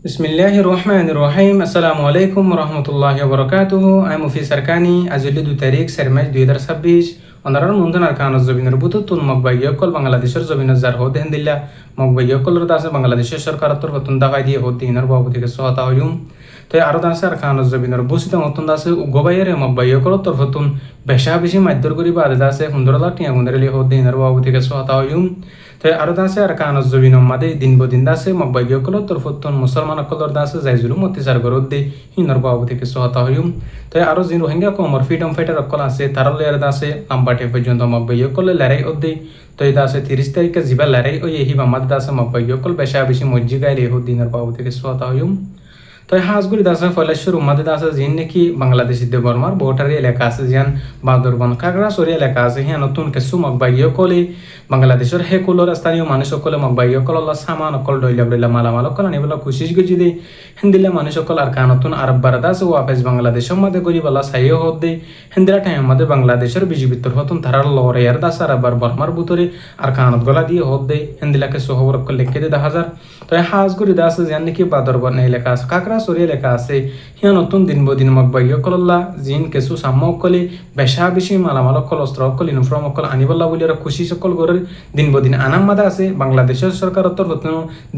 বিসমিল্লাহির রহমানির রহিম। আসসালামু আলাইকুম রহমতুল্লাহি ওবরাকাতুহু। আমি মুফি সরকানি আজলি 2 তারিখ 4 মার্চ 2026 অনারার মুন্দনার কানজ জবিনের বুতুতুন মকবাইয়কল বাংলাদেশের জবিনের জার হদ হেন্দিল্লা মকবাইয়কলর দাসে বাংলাদেশের সরকার তরফতুন দাওয়াই দিয়ে হদ দিনের বাবুদিকে সহায়তা হইম। তো আরো দাসে আর কানজ জবিনের বসিত মতন দাসে উগবাইয়ের মকবাইয়কল তরফতুন বেশা বেশি মাধ্যর করি বাদে দাসে 15 লাখ টিয়া গুন্দরেলি হদ দিনের বাবুদিকে সহায়তা হইম। তো আরো দাসে আর কানজ জবিনম মাদে দিন বদিন দাসে মকবাইয়কল তরফতুন মুসলমান কলর দাসে যাইজুলুম অত্যাচার গরদ দে হিনর বাবুদিকে সহায়তা হইম। তো আরো যে রোহিঙ্গা কমর ফ্রিডম ফাইটার অকল আছে তারা লেয়ার দাসে লাম্বাটে পর্যন্ত মকবাইয়কলে লড়াই অদ্দে। তো এই দাসে 30 তারিখে জিবা লড়াই ওই এহি বামাদ দাসে মকবাইয়কল বেশা বেশি মজ্জি গাইলে হদ দিনের বাবুদিকে সহায়তা হইম। তো হাঁসগুড়ি দাসে ফলেশ্বর উম্মাদে দাসে যিন নাকি বাংলাদেশি দেবর্মার বর্ডারি এলাকা আছে যেন বাদরবন খাগড়াছড়ি এলাকা আছে হিয়া নতুন কিছু মকবাইয়কলে বাংলাদেশের হেকুলর স্থানীয় মানুষসকলে মকবাইয়কল সামান অকল ডইলা বইলা মালামাল অকল আনিবলা খুশিস গজি দে হিন্দিলা মানুষসকল আর নতুন আরব বারাদা আছে ওয়াফেজ বাংলাদেশের মাঝে গরিবালা সাইয়ে হদ দে হিন্দিলা টাইম মাঝে বাংলাদেশের বিজিবিতর হতন ধারার লড়াইয়ার দাস আর আবার বর্মার বুতরে আর কানত গলা দিয়ে হদ দে হিন্দিলাকে সহবর অকল লিখে দে 10,000। তো হাঁসগুড়ি দাস যেন নাকি বাদরবন এলাকা আছে খাগড়াছড়ি এলাকা আছে হিয়া নতুন দিন বদিন মকবাইয়কল্লা জিন কেসু সাম্য অকলে বেশা বেশি মালামাল অকল অস্ত্র অকল ইউনিফর্ম অকল আনিবল্লা বলি আর খুশি সকল গরের দিন বদিন আনাম মাদা আছে বাংলাদেশের সরকার তরফ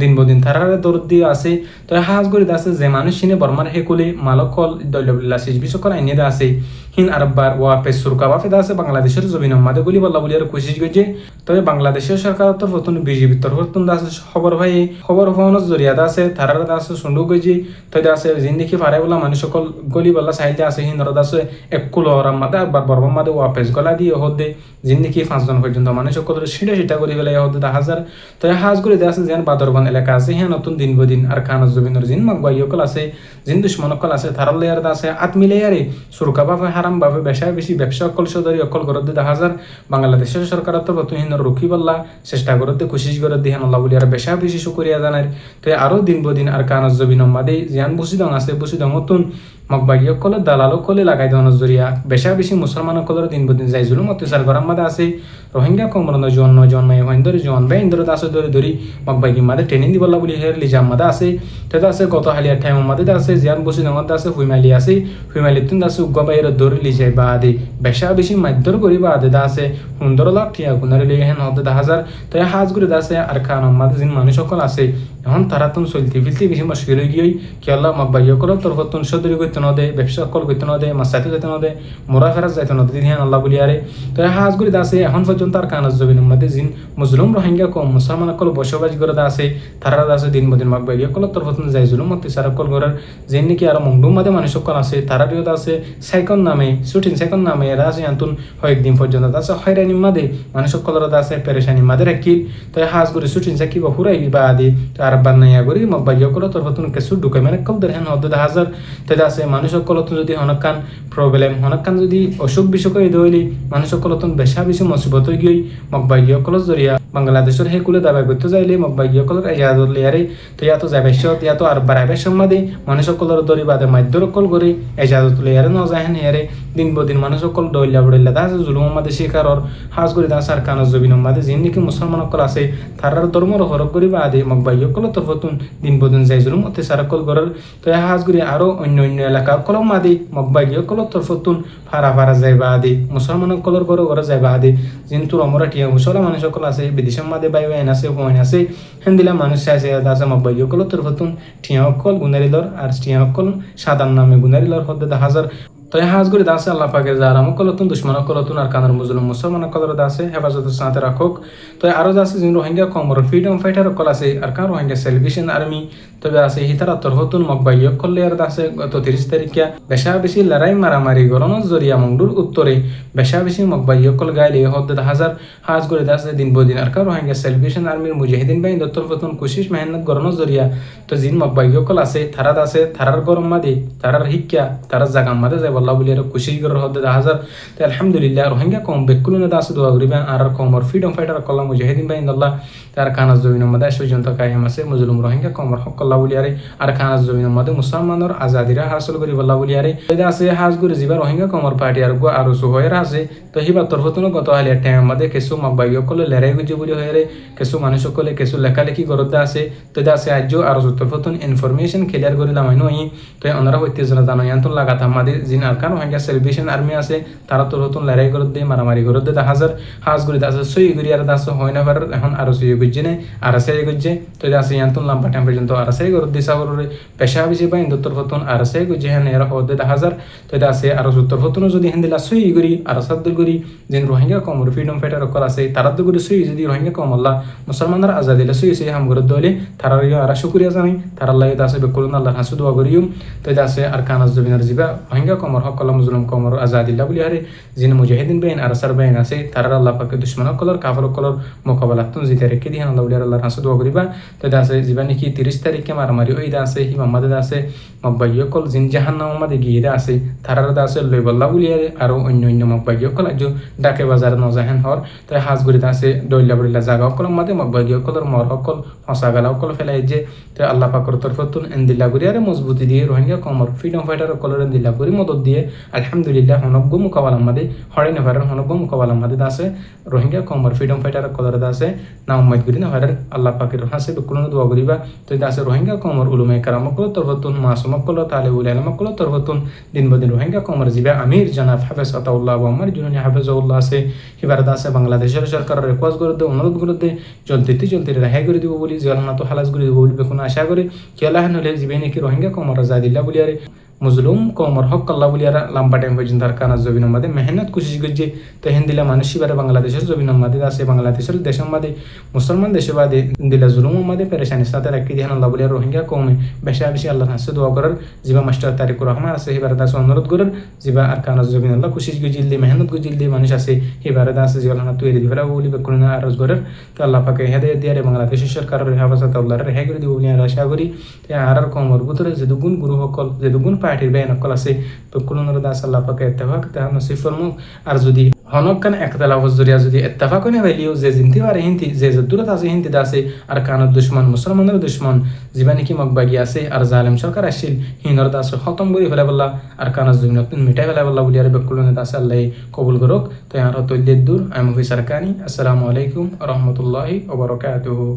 দিন বদিন থারারে দরদ দিয়ে আছে। তো হাঁসগুড়ি আছে যে মানুষ চিনে বর্মার হেকুলে মালকল দল্লা সিজবি সকল আইনে দা আছে হিন আরব্বার ওয়াপে সুরকাবা ফেদা আছে বাংলাদেশের জমিন মাদে গুলি বল্লা বলি আর খুশি গজে। তবে বাংলাদেশের সরকার তরফ বিজেপি তরফ আছে খবর ভাই খবর হওয়ানোর জরিয়া আছে থারার আছে সুন্দু গজি তৈরি আছে জিন্দিকি ফারে বলা মানুষ সকল গলি বল্লা সাইডে আছে হিন ধরত আছে একুল ওরাম মাদে আবার বর্মা মাদে ওয়াপেস গলা দিয়ে হদে জিন্দিকি 5 জন পর্যন্ত মানুষ সকল সিটা করে ফেলে হদে 10,000। তো হাজ করে আছে যেন বাদরবান এলাকা আছে হ্যাঁ নতুন দিন বদিন আর খানজ জমিনের জিন মকবাইয়কল আছে জিন দুশ্মনকল আছে থারার লেয়ার আছে আত্মিলেয়ারে সুরকাবাফে হারাম ভাবে বেশা বেশি ব্যবসা অকল সদরি অকল গরদ 10,000। বাংলাদেশের সরকার তো হিনর রুখি বল্লা চেষ্টা করতে খুশিস করে দিহান আল্লাহ বলি আর বেশা বেশি শুকরিয়া জানার। তো আরো দিন বদিন আর কানজ জমিনের মাদে জিয়ান বসিদং আছে বসিদং নতুন মকবাইয়কলে দালালকলে লাগাই দেওয়ানোর জরিয়া বেশা বেশি মুসলমানকলের দিন বদিন যাই জুলুম অত্যাচার গরম মাদে আছে রোহিঙ্গা কমরন জন্মাই হইন্দর জন বে ইন্দর দাস ধরি মকবাইগি মাদে ট্রেনিং দিবল্লা বলি হের লিজাম মাদে আছে। তো আছে গত হালিয়া টাইম মাদে আছে জিয়ান বসি দঙত আছে হুইমালি আছে হুইমালিতুন আছে উগ্গবাইয়ের দরি লিজাই বা আদি বেশা বেশি মাধ্যর করি বা আদে আছে 15 লাখ টিয়া গুনারে লিয়ে হেন হতে 10,000। তো হাজ করে আছে আর খান মাদে জিন মানুষ সকল আছে এখন তারা তুন চলতে ফিরতে বেশি মুশকিল হয়ে গিয়ে কি আল্লাহ মকবাইয়কল তরফতুন সদরি করতে ন দে ব্যবসা কল করতে ন দে মাসাতে যেতে ন দে মোরা ফেরাজ যাইতে ন দে দিন আল্লাহ বলি আরে। তো হাজ করে আছে এখন পর্যন্ত আর কানজ জবিন মধ্যে জিন মুসলিম রোহিঙ্গা কম মুসলমান কল বসবাস করে আছে তারা আছে দিন বদিন মকবাইয়কল তরফতুন যাই জুলুম অত্যাচার কল করার যেন নাকি আর মংডুম মাদে মানুষ সকল আছে তারা দিও আছে সাইকন নামে শুটিং সাইকন নামে এরা আছে আন্তুন কয়েকদিন পর্যন্ত আছে হয়রানি মাদে মানুষ সকলের আছে পেরেশানি মাদে রাখিল। তো হাজ করে শুটিং সাকি বা হুরাই বা আদি আর বান্নাইয়া করি মকবাইয়কল তরফতুন কিছু ডকুমেন্ট কল দেন হতে 10,000। তো আছে মানুষ সকল যদি হনকান প্রবলেম হনকান যদি অসুখ বিসুখ হয়ে দইলি মানুষ সকল বেশা বেশি মুসিবত হয়ে গিয়ে মকবাইয়কল জরিয়া বাংলাদেশের হেকুলে দাবাই করতে যাইলে মকবাইয়কলের এজাজত লিয়ারে। তো ইয়াতো যাবেশ ইয়াতো আর বাড়াবে সম্মাদে মানুষ সকলের দরি বাদে মাধ্যর কল করে এজাজত লিয়ারে ন যাহেন হেরে দিন বদিন মানুষ সকল দইলা বড়িল্লা দাস জুলুম মাদে শিকারর হাজ করে দাস আর কানজ জবিন মাদে যিন নাকি মুসলমান সকল আছে তারার ধর্মর হরক করি বাদে মকবাইয়কল তরফতুন দিন বদিন যাই জুলুম অত্যাচার কল করার। তো হাজ করে আরো অন্য অন্য এলাকা কলম মাদি মকবাইয়কল তরফতুন ফারা ফারা যাই বাদে মুসলমান কলর ঘরে ঘরে যাই বাদে যিন্তু রমরা টিয়া মুসলা মানুষ সকল আছে বিদেশের মাদে বাই ওয়াইন আছে হুয়াইন আছে হেন্দিলা মানুষ আছে আছে মকবাইয়কল তরফতুন টিয়া অকল গুনারিলর আর টিয়া অকল সাদান নামে গুনারিলর হতে 10,000। তো হাজ করে দাসে আল্লাহ পাকে যারা মকলতুন দুশ্মন কলতুন আর কানার মুসলিম মুসলমান কলর দাসে হেফাজত সাথে রাখুক। তো আরো আছে যিনি রোহিঙ্গা কমর ফ্রিডম ফাইটার কল আছে আর কান রোহিঙ্গা সেলিব্রেশন আর্মি তবে আছে হিতারা তরহতুন মকবাইয়কল আর দাসে গত 30 তারিখে বেশা বেশি লড়াই মারামারি গরনের জরিয়া মংডুর উত্তরে বেশা বেশি মকবাইয়কল গাইলে হতে 10,000। হাজ করে দাসে দিন বদিন আর কান রোহিঙ্গা সেলিব্রেশন আর্মির মুজাহিদিন বাহিনী তরফতুন কুশিস মেহনত গরনের জরিয়া তো জিন মকবাইয়কল আছে থারা দাসে থারার গরম মাদে তারার হিক্কা তারার জাগাম মাদে যাই আল্লাহ বলিয়ার খুশি করে হদ্দে 10,000 তো আলহামদুলিল্লাহ রোহিঙ্গা কম বেকুলনে দাস দোয়া করিবা আর কমর ফ্রিডম ফাইটার কল্লা মুজাহিদিন বাইন আল্লাহ তার খানাজ জমিনের মধ্যে পর্যন্ত কায়েম আছে মুজলুম রোহিঙ্গা কমর হক আল্লাহ বলিয়ারে আর খানাজ জমিনের মধ্যে মুসলমানের আজাদিরা হাসিল করি আল্লাহ বলিয়ারে এটা আছে হাজ করে জিবা রোহিঙ্গা কমর পার্টি আর গো আর সুহয়ের আছে তো হিবা তরফতুন গত হালিয়া টাইম মধ্যে কিছু মাবাইয় কলে লড়াই গুজি বলি হয়ে কিছু মানুষ সকলে কিছু লেখালেখি করতে আছে তো এটা আছে আজ আর তরফতুন ইনফরমেশন ক্লিয়ার করিলাম আইনো তো ওনারা হইতে জানো ইয়ান্তন লাগাত আমাদের জিন আরকান রোহিঙ্গা সেলিব্রেশন আর্মি আছে তারা তরফতুন লড়াই করে দিয়ে মারামারি করে দিয়ে 10,000 হাজ করে আছে সই করি আর দাস হয় না পারে এখন আর সই গুজে নেই আর আছে গুজে তো এটা আছে ইয়ান্তন লম্বা টাইম পর্যন্ত আর আছে করে দিশা করে পেশা বেশি পাই তরফতুন আর আছে গুজে হ্যাঁ এরা হতে 10,000 তো এটা আছে আর তরফতুন যদি হিন্দিলা সই করি আর সাদ্দুর করি যেন রোহিঙ্গা কম ফ্রিডম ফাইটার কল আছে তারা তো করে সই যদি রোহিঙ্গা কম আল্লাহ মুসলমানদের আজাদিলা সই সই হাম করে দলে তারা আর শুক্রিয়া জানাই তারা লাগে আছে বেকুলন আল্লাহ হাসু দোয়া করিও তো এটা আছে আর কানাজ জমিনার জিবা রোহিঙ্গা কমর হক আল্লাহ মুসলিম কমর আজাদিল্লাহ বলি হারে যিন মুজাহিদিন বেইন আর সার বেইন আছে তারা আল্লাহ পাকে দুশমন কলর কাফর কলর মোকাবেলা তুন জিতে রেখে দিয়ে আল্লাহ বলি আল্লাহ হাসু দোয়া করিবা তো এটা আছে জিবা নাকি 30 তারিখে মারামারি ওই আছে হিমা মাদে আছে মব্বাইয় কল জিন জাহান্নাম মাদে গিয়ে আছে তারা আছে লইবল্লাহ বলি আর অন্য অন্য মব্বাইয় কল আজ ডাকে বাজার নজাহেন হর তাই হাজ গরিতে আছে দইলা বলিলা জাগা কল মাদে মব্বাইয় কলর মর কল ফসা গালা কল ফেলাই যে তো আল্লাহ পাকের তরফতুন এন্দিল্লা করি আর মজবুতি দিয়ে রোহিঙ্গা কমর ফ্রিডম ফাইটার কলর এন্দিল্লা করি মদত দিয়ে আলহামদুলিল্লাহ হনব্য মুকাবালা মাদে হরে নেভারের হনব্য মুকাবালা মাদে আছে রোহিঙ্গা কমর ফ্রিডম ফাইটার কলর আছে না উম্মাদ করি নেভারের আল্লাহ পাকের হাসে বেকুলন দোয়া করিবা তো আছে রোহিঙ্গা কমর উলুমে কারাম কল তরফতুন মাসুম কল তালিবুল ইলম কল তরফতুন দিন বদিন রোহিঙ্গা কমর জিবা আমির জনাব হাফেজ আতাউল্লাহ ওয়া আমার জুনানি হাফেজাউল্লাহ আছে হিবারদা আছে বাংলাদেশের সরকারের রিকোয়েস্ট করে দে অনুরোধ করে দে জলদি রেহাই করে দিব বলি জেলনা তো হালাস করে দিব বলি বেকুন আশা করে কি আল্লাহ নলে জিবে নাকি রোহিঙ্গা কমর আজাদিল্লাহ বলি আরে মুজলুম কমর হক আল্লাহ বলি আর লম্বা টাইম পর্যন্ত আর কানাজ জবিনের মধ্যে মেহনত কোশিশ করছে তো হেন দিলা মানুষ এবারে বাংলাদেশের জবিনের মধ্যে আছে বাংলাদেশের দেশের মধ্যে মুসলমান দেশের বাদে দিলা জুলুম মধ্যে পেরেশানির সাথে রাখি দিয়ে আল্লাহ বলি আর রোহিঙ্গা কমে বেশি আল্লাহ হাসে দোয়া করার জিবা মাস্টার তারিকুর রহমান আছে এবারে দাস অনুরোধ করার জিবা আর কানাজ জবিন আল্লাহ কোশিশ গুজিল দিয়ে মেহনত গুজিল দিয়ে মানুষ আছে এবারে দাস জিবা না তুই এদি ফেলা বলি বেকুন আর রোজ করার তো আল্লাহ পাকে হেদায়েত দিয়ে বাংলাদেশের সরকারের হেফাজত আল্লাহর রেহাই করে দিব বলি আর আশা করি আর কমর ভিতরে যে দুগুণ গুরু সকল যে দুগুণ পার্টির বেন সকল আছে বেকুলনের দাস আল্লাহ পাকে ইত্তেফাক তাহা নসিব ফরমু আর যদি হনকান একতলাফ জরিয়া যদি ইত্তেফাক হনে ভাইলিও যে জিনতি পারে হিন্দি যে দূরত আছে হিন্দি দাসে আর কানত দুশমন মুসলমানের দুশমন জীবানি কি মকবাগি আছে আর জালেম সরকার আসিল হিনর দাস খতম করে ফেলা বললা আর কানাজ জমিনত মিটাই ফেলা বললা বলি আর বেকুলনের দাস আল্লাহ কবুল করুক তো আর তৈলিদ দূর আমি মুফি সারকানি আসসালামু আলাইকুম ওয়া রাহমাতুল্লাহি ওয়া বারাকাতুহু।